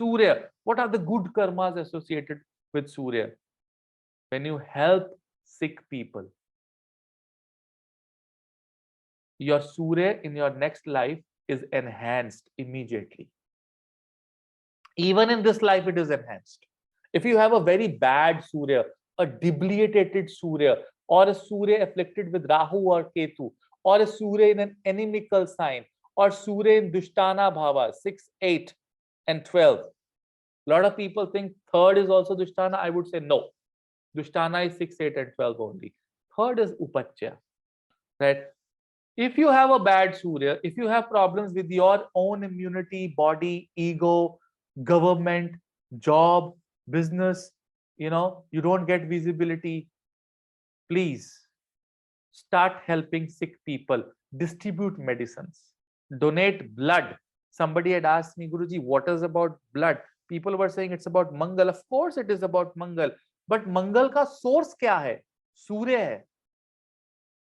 Surya, what are the good karmas associated with Surya? When you help sick people, your Surya in your next life is enhanced immediately. Even in this life, it is enhanced. If you have a very bad Surya, a debilitated Surya, or a Surya afflicted with Rahu or Ketu, or a Surya in an inimical sign, or Surya in Dushtana Bhava, 6, 8, and 12. A lot of people think third is also Dushtana. I would say no. Dushtana is 6, 8, and 12 only. Third is Upachya. Right? If you have a bad Surya, if you have problems with your own immunity, body, ego, government, job, business, you don't get visibility, please start helping sick people, distribute medicines, donate blood. Somebody had asked me, Guruji, what is about blood? People were saying it's about Mangal. Of course it is about Mangal. But Mangal का source क्या है? सूर्य है.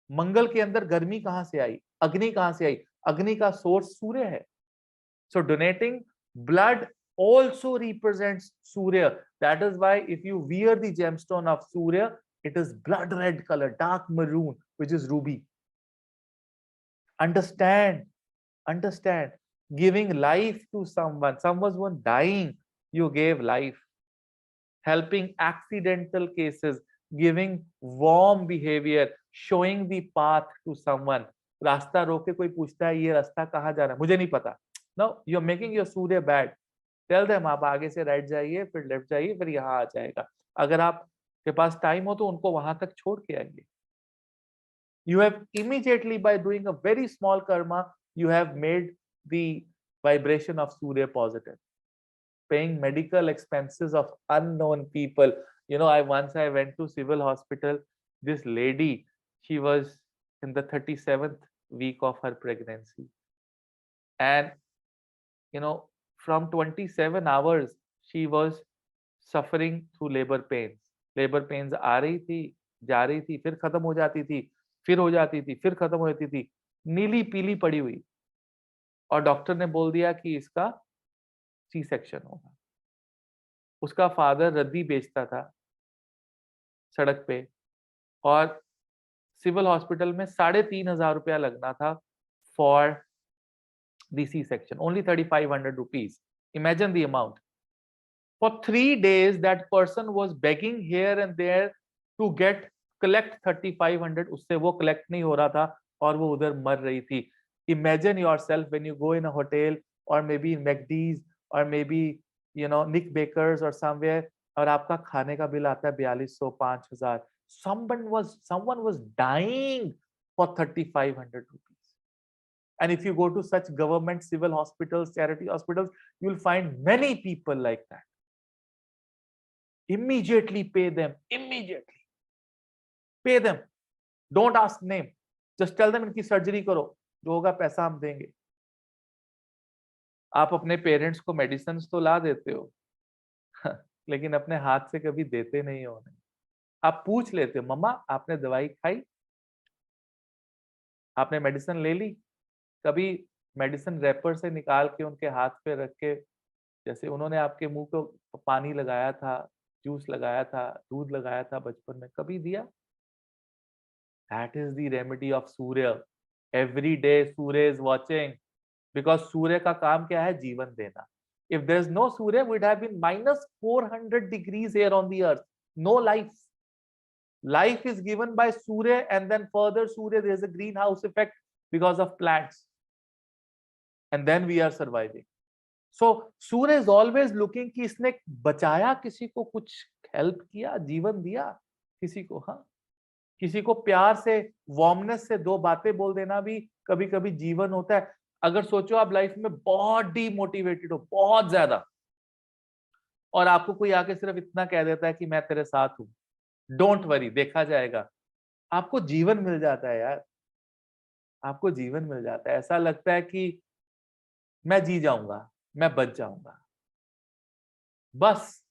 मंगल के अंदर गर्मी कहां से आई? अग्नि कहां से आई? अग्नि का सोर्स सूर्य है. So donating blood also represents Surya. That is why if you wear the gemstone of Surya, it is blood red color, dark maroon, which is ruby. Understand. Giving life to someone was dying, you gave life. Helping accidental cases, giving warm behavior, showing the path to someone. रास्ता रोक के कोई पूछता है ये रास्ता कहाँ जा रहा है, मुझे नहीं पता. No, you're making your Surya bad. Tell them आप आगे से राइट जाइए, फिर लेफ्ट जाइए, फिर यहाँ आ जाएगा. अगर आपके पास टाइम हो तो उनको वहां तक छोड़ के आइए. You have immediately, by doing a very small karma, you have made the vibration of Surya positive. Paying medical expenses of unknown people. I went to civil hospital. This lady, she was in the 37th week of her pregnancy. And, from 27 hours, she was suffering through labor pains. Labor pains आ रही थी, जा रही थी, फिर खत्म हो जाती थी, फिर हो जाती थी, फिर खत्म हो जाती थी, नीली पीली पड़ी हुई. और डॉक्टर ने बोल दिया कि इसका सी सेक्शन होगा. उसका फादर रद्दी बेचता था सड़क पे, और सिविल हॉस्पिटल में 3,500 रुपया लगना था for the C section. Only 3,500 rupees. Imagine the amount. For 3 days, that person was begging here and there to collect 3,500. उससे वो collect नहीं हो रहा था और वो उधर मर रही थी. Imagine yourself when you go in a hotel or maybe in McD's or maybe Nick Baker's or somewhere, और आपका खाने का बिल आता है 4,200, 5,000. Someone was dying for 3,500 rupees. And if you go to such government civil hospitals, charity hospitals, you'll find many people like that. Immediately pay them. Immediately pay them. Don't ask name. Just tell them इनकी surgery करो, जो होगा पैसा हम देंगे. आप अपने parents को मेडिसिन तो ला देते हो, लेकिन अपने हाथ से कभी देते नहीं हो उन्हें. आप पूछ लेते हो, मम्मा आपने दवाई खाई, आपने मेडिसिन ले ली? कभी मेडिसिन रैपर से निकाल के उनके हाथ पे रख के, जैसे उन्होंने आपके मुंह को पानी लगाया था, जूस लगाया था, दूध लगाया था बचपन में, कभी दिया? That is the remedy of Surya. Every day Surya is watching, because Surya का काम क्या है? जीवन देना. If there is no Surya, would have been minus 400 degrees here on the earth. No life. Life is given by Surya, and then further Surya, there is a greenhouse effect because of plants. And then we are surviving. So Surya is always looking कि इसने बचाया किसी को, कुछ help किया, जीवन दिया किसी को. हाँ, किसी को प्यार से, वार्मनेस से 2 बातें बोल देना भी कभी कभी जीवन होता है. अगर सोचो आप लाइफ में बहुत डीमोटिवेटेड हो, बहुत ज्यादा, और आपको कोई आके सिर्फ इतना कह देता है कि मैं तेरे साथ हूं, डोंट वरी, देखा जाएगा, आपको जीवन मिल जाता है यार. आपको जीवन मिल जाता है. ऐसा लगता है कि मैं जी जाऊंगा, मैं बच जाऊंगा. बस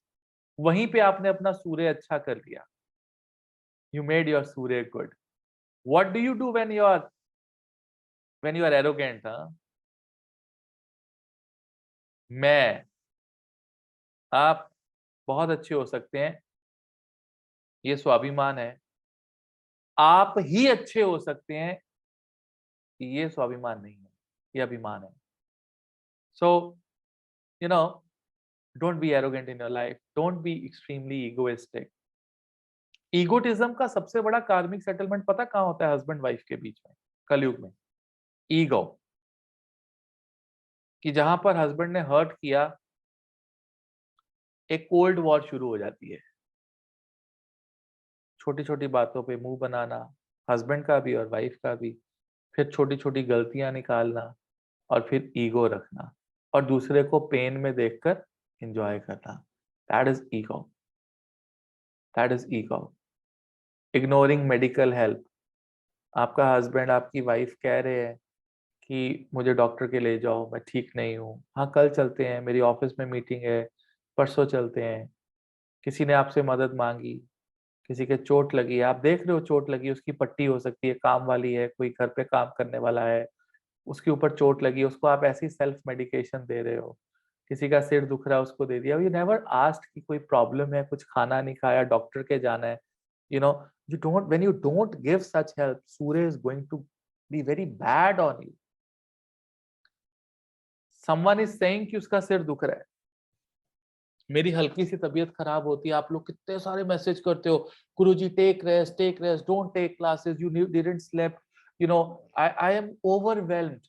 वहीं पे आपने अपना सूर्य अच्छा कर लिया. You made your Surya good. What do you do when you are arrogant? मैं आप बहुत अच्छे हो सकते हैं, ये स्वाभिमान है। आप ही अच्छे हो सकते हैं, ये स्वाभिमान नहीं है, ये अभिमान है। So you know, don't be arrogant in your life, don't be extremely egoistic. Egotism का सबसे बड़ा कार्मिक सेटलमेंट पता कहाँ होता है? हस्बैंड वाइफ के बीच में, कलयुग में। ईगो, कि जहां पर हस्बैंड ने हर्ट किया, एक कोल्ड वॉर शुरू हो जाती है। छोटी छोटी बातों पे मुंह बनाना, हस्बैंड का भी और वाइफ का भी। फिर छोटी छोटी गलतियां निकालना, और फिर ईगो रखना, और दूसरे को पेन में देखकर एंजॉय करना। That is ego, that is ego. Ignoring medical help. आपका हस्बैंड, आपकी वाइफ कह रहे हैं कि मुझे डॉक्टर के ले जाओ, मैं ठीक नहीं हूँ। हाँ, कल चलते हैं, मेरी ऑफिस में मीटिंग है, परसों चलते हैं। किसी ने आपसे मदद मांगी, किसी के चोट लगी है, आप देख रहे हो चोट लगी, उसकी पट्टी हो सकती है, काम वाली है, कोई घर पे काम करने वाला है, उसके ऊपर चोट लगी, उसको आप ऐसी सेल्फ मेडिकेशन दे रहे हो। किसी का सिर दुख रहा है, उसको दे दिया। यू नेवर आस्क्ड कि कोई प्रॉब्लम है, कुछ खाना नहीं खाया, डॉक्टर के जाना है। You know, you don't, when you don't give such help, Surya is going to be very bad on you. Someone is saying कि उसका सिर दुख रहा है, मेरी हल्की सी तबीयत खराब होती है, आप लोग कितने सारे मैसेज करते हो, Guruji take rest, don't take classes, you didn't slept, you know, I am overwhelmed,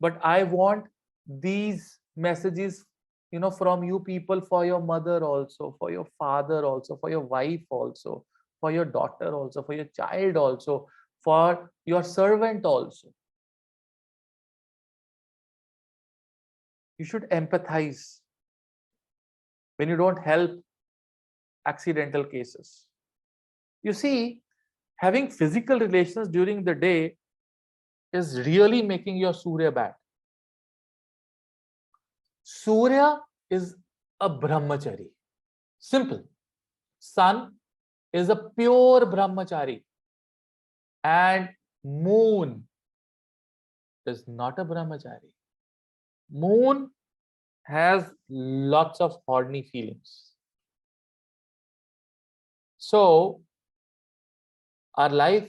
but I want these messages, you know, from you people, for your mother also, for your father also, for your wife also, for your daughter also, for your child also, for your servant also. You should empathize when you don't help accidental cases. You see, having physical relations during the day is really making your Surya bad. Surya is a brahmachari. Simple. Sun is a pure brahmachari, and moon is not a brahmachari. Moon has lots of horny feelings. So our life,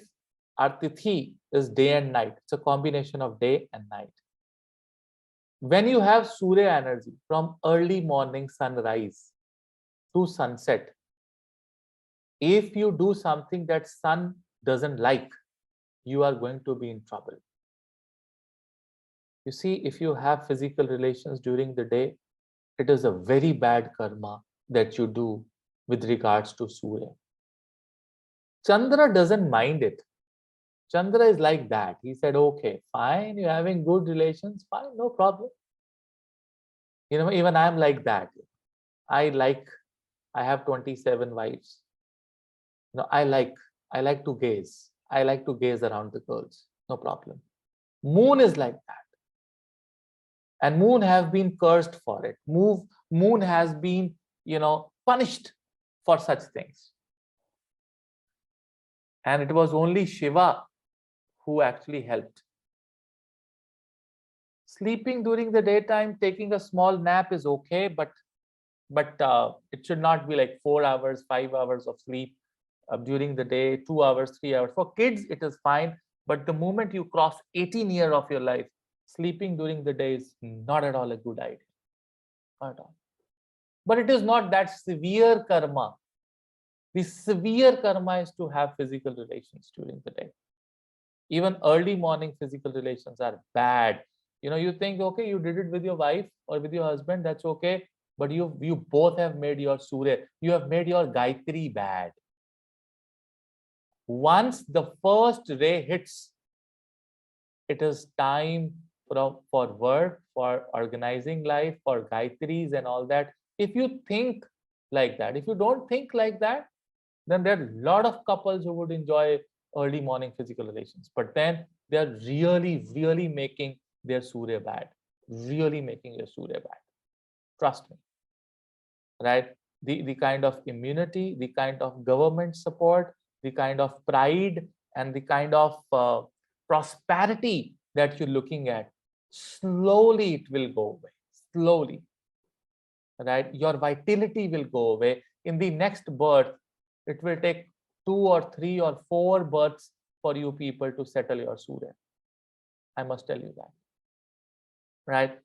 our tithi is day and night. It's a combination of day and night. When you have Surya energy from early morning sunrise to sunset, if you do something that sun doesn't like, you are going to be in trouble. You see, if you have physical relations during the day, it is a very bad karma that you do with regards to Surya. Chandra doesn't mind it. Chandra is like that. He said, okay, fine, you're having good relations, fine, no problem. You know, even I'm like that. I like, I have 27 wives. You know, I like to gaze. I like to gaze around the girls, no problem. Moon is like that. And moon have been cursed for it. Moon has been, you know, punished for such things. And it was only Shiva who actually helped. Sleeping during the daytime, taking a small nap is okay, but it should not be like 4 hours, 5 hours of sleep during the day, 2 hours, 3 hours. For kids, it is fine. But the moment you cross 18 years of your life, sleeping during the day is not at all a good idea. Not at all. But it is not that severe karma. The severe karma is to have physical relations during the day. Even early morning physical relations are bad. You know, you think, okay, you did it with your wife or with your husband, that's okay. But you both have made your Surya, you have made your Gayatri bad. Once the first ray hits, it is time for work, for organizing life, for Gayatris and all that. If you think like that, if you don't think like that, then there are a lot of couples who would enjoy early morning physical relations. But then they are really, really making their Surya bad. Really making your Surya bad. Trust me. Right? The kind of immunity, the kind of government support, the kind of pride, and the kind of prosperity that you're looking at, slowly it will go away. Slowly. right? Your vitality will go away. In the next birth, it will take 2 or 3 or 4 births for you people to settle your Surya. I must tell you that, right?